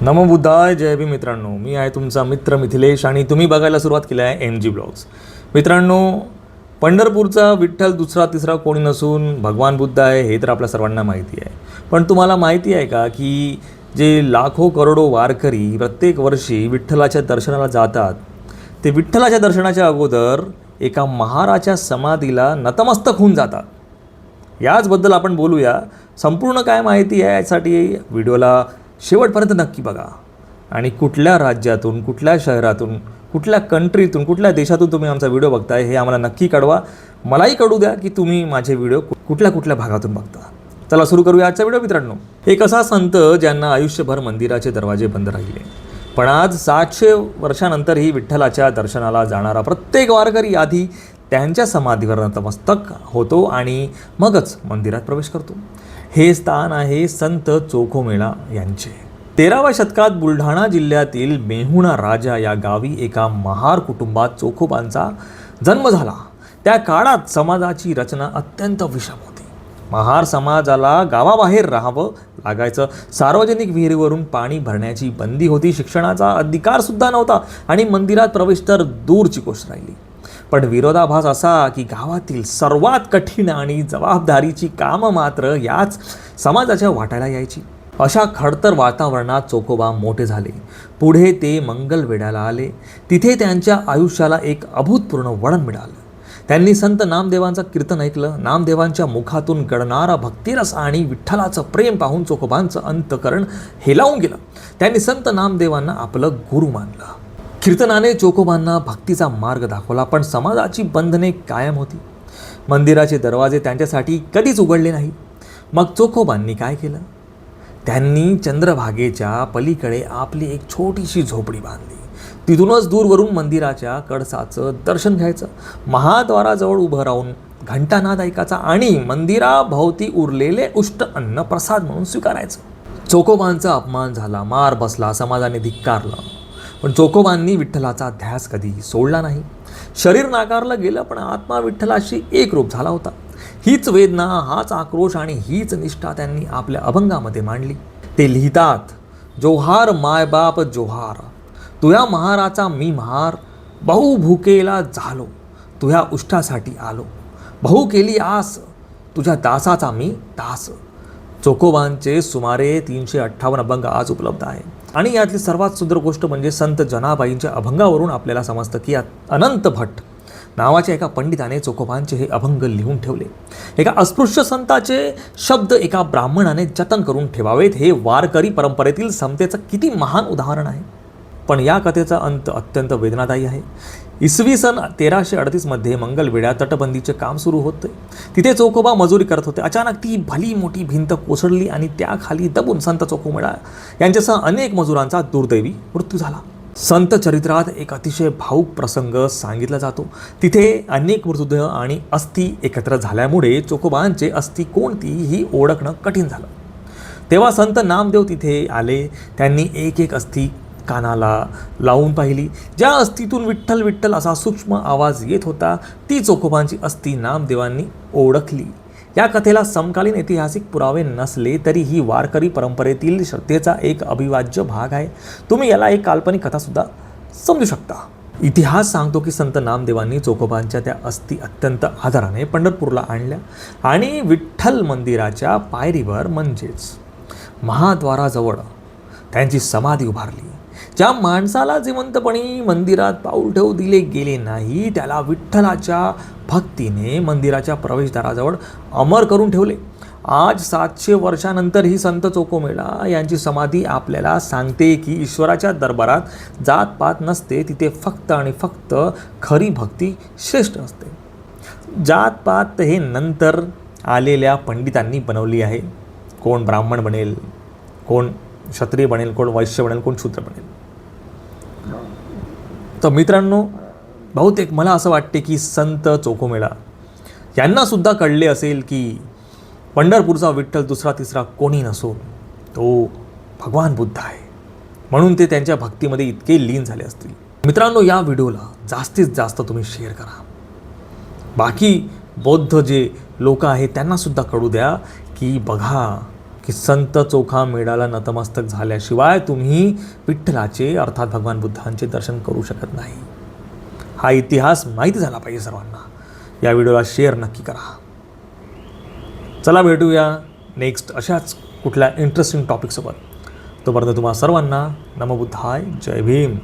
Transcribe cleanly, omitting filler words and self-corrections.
नमो बुद्धाय. जय भीम मित्रांनो, मी आहे तुमचा मित्र मिथिलेश आणि तुम्ही बघायला सुरुवात केली आहे MG ब्लॉग्स. मित्रांनो, पंढरपूरचा विठ्ठल दुसरा तिसरा कोणी नसून भगवान बुद्ध आहे हे तर आपल्या सर्वांना माहिती आहे. पण तुम्हाला माहिती आहे का की जे लाखो करोडो वारकरी प्रत्येक वर्षी विठ्ठलाच्या दर्शनाला जातात, ते विठ्ठलाच्या दर्शनाच्या अगोदर एका महाराच्या समाधीला नतमस्तक होऊन जातात. याचबद्दल आपण बोलूया. संपूर्ण काय माहिती आहे यासाठी व्हिडिओला शेवटपर्यंत नक्की बघा. आणि कुठल्या राज्यातून, कुठल्या शहरातून, कुठल्या कंट्रीतून, कुठल्या देशातून तुम्ही आमचा व्हिडिओ बघताय हे आम्हाला नक्की कळवा. मलाही कळू द्या की तुम्ही माझे व्हिडिओ कुठल्या कुठल्या भागातून बघता. चला सुरू करूया आजचा व्हिडिओ. मित्रांनो, एक असा संत ज्यांना आयुष्यभर मंदिराचे दरवाजे बंद राहिले, पण आज 700 वर्षानंतरही विठ्ठलाच्या दर्शनाला जाणारा प्रत्येक वारकरी आधी त्यांच्या समाधीवर नतमस्तक होतो आणि मगच मंदिरात प्रवेश करतो. हे स्थान आहे संत चोखोमेळा यांचे. 13व्या शतकात बुलढाणा जिल्ह्यातील मेहुणा राजा या गावी एका महार कुटुंबात चोखोबांचा जन्म झाला. त्या काळात समाजाची रचना अत्यंत विषम होती. महार समाजाला गावाबाहेर राहावं लागायचं. सार्वजनिक विहिरीवरून पाणी भरण्याची बंदी होती. शिक्षणाचा अधिकारसुद्धा नव्हता आणि मंदिरात प्रवेश तर दूरची गोष्ट राहिली. पण विरोधाभास असा की गावातील सर्वात कठीण आणि जबाबदारीची कामं मात्र याच समाजाच्या वाटायला यायची. अशा खडतर वातावरणात चोखोबा मोठे झाले. पुढे ते मंगलवेढ्याला आले. तिथे त्यांच्या आयुष्याला एक अभूतपूर्व वळण मिळालं. त्यांनी संत नामदेवांचं कीर्तन ऐकलं. नामदेवांच्या मुखातून गळणारा भक्तिरस आणि विठ्ठलाचं प्रेम पाहून चोखोबांचं अंतकरण हेलावून गेलं. त्यांनी संत नामदेवांना आपलं गुरु मानलं. कीर्तनाने चोखोबांना भक्तीचा मार्ग दाखवला, पण समाजाची बंधने कायम होती. मंदिराचे दरवाजे त्यांच्यासाठी कधीच उघडले नाही. मग चोखोबांनी काय केलं? त्यांनी चंद्रभागेच्या पलीकडे आपली एक छोटीशी झोपडी बांधली. तिथूनच दूरवरून मंदिराच्या कळसाचं दर्शन घ्यायचं. महाद्वाराजवळ उभं राहून घंटानाद ऐकायचा आणि मंदिराभोवती उरलेले उष्ट अन्न प्रसाद म्हणून स्वीकारायचं. चोखोबांचा अपमान झाला, मार बसला, समाजाने धिक्कारलं, पण चोखोबांनी विठ्ठलाचा ध्यास कधी सोडला नाही. शरीर नाकारलं गेलं, पण आत्मा विठ्ठलाशी एकरूप झाला होता. हीच वेदना, हाच आक्रोश आणि हीच निष्ठा त्यांनी आपल्या अभंगामध्ये मांडली. ते लिहितात, जोहार मायबाप जोहार, तुझ्या महाराचा मी महार, बहु भुकेला झालो, तुझ्या उष्टासाठी आलो, बहु केली आस, तुझ्या दासाचा मी दास. चोखोबांचे सुमारे 358 अभंग आज उपलब्ध आहे. आणि यातली सर्वात सुंदर गोष्ट म्हणजे संत जनाबाईंच्या अभंगावरून आपल्याला समजतं की अनंत भट्ट नावाच्या एका पंडिताने चोखोबांचे हे अभंग लिहून ठेवले. एका अस्पृश्य संताचे शब्द एका ब्राह्मणाने जतन करून ठेवावेत, हे वारकरी परंपरेतील समतेचं किती महान उदाहरण आहे. पण या कथेचा अंत अत्यंत वेदनादायी आहे. इसवी सन 1338 मंगलवेढ्यात तटबंदीचे काम सुरू होते. तिथे चोखोबा मजुरी करत होते. अचानक ती भली मोठी भिंत कोसळली आणि त्याखाली दबून संत चोखोमेळा यांच्यासह अनेक मजुरांचा दुर्दैवी मृत्यू झाला. संत चरित्रात एक अतिशय भावूक प्रसंग सांगितला जातो. तिथे अनेक मृतदेह आणि अस्थी एकत्र झाल्यामुळे चोखोबांचे अस्थी कोणती ही ओळखणं कठीण झालं. तेव्हा संत नामदेव तिथे आले. त्यांनी एक एक अस्थी कानाला लावून पाहिली. ज्या अस्थीतून विठ्ठल विठ्ठल असा सूक्ष्म आवाज येत होता, ती चोखोबांची अस्थी नामदेवांनी ओळखली. या कथेला समकालीन ऐतिहासिक पुरावे नसले तरी ही वारकरी परंपरेतील श्रद्धेचा एक अविभाज्य भाग आहे. तुम्ही याला एक काल्पनिक कथासुद्धा समजू शकता. इतिहास सांगतो की संत नामदेवांनी चोखोबांच्या त्या अस्थी अत्यंत आदराने पंढरपूरला आणल्या आणि विठ्ठल मंदिराच्या पायरीवर म्हणजेच महाद्वाराजवळ त्यांची समाधी उभारली. ज्या माणसाला जिवंतपणी मंदिरात पाऊल ठेवू दिले गेले नाही, त्याला विठ्ठलाच्या भक्तीने मंदिराच्या प्रवेशद्वाराजवळ अमर करून ठेवले. आज 700 वर्षानंतर ही संत चोखोमेळा यांची समाधी आपल्याला सांगते की ईश्वराच्या दरबारात जातपात नसते. तिथे फक्त आणि फक्त खरी भक्ती श्रेष्ठ असते. जातपात हे नंतर आलेल्या पंडितांनी बनवली आहे. कोण ब्राह्मण बनेल, कोण क्षत्रिय बनेल, कोण वैश्य बनेल, कोण शूद्र बनेल. तर मित्रांनो, बहुतेक मला असं वाटते की संत चोखोमेळा यांनासुद्धा कळले असेल की पंढरपूरचा विठ्ठल दुसरा तिसरा कोणी नसून तो भगवान बुद्ध आहे. म्हणून ते त्यांच्या भक्तीमध्ये इतके लीन झाले असतील. मित्रांनो, या व्हिडिओला जास्तीत जास्त तुम्ही शेअर करा. बाकी बौद्ध जे लोक आहेत त्यांनासुद्धा कळू द्या की बघा की संत चोखा मेढाला नतमस्तक झाल्याशिवाय तुम्ही विठ्ठलाचे अर्थात भगवान बुद्धांचे दर्शन करू शकत नाही. हा इतिहास माहिती झाला पाहिजे सर्वांना. या व्हिडिओला शेअर नक्की करा. चला भेटूया नेक्स्ट अशाच कुठल्या इंटरेस्टिंग टॉपिकसोबत. तोपर्यंत तुम्हा सर्वांना नमो बुद्धाय, जय भीम.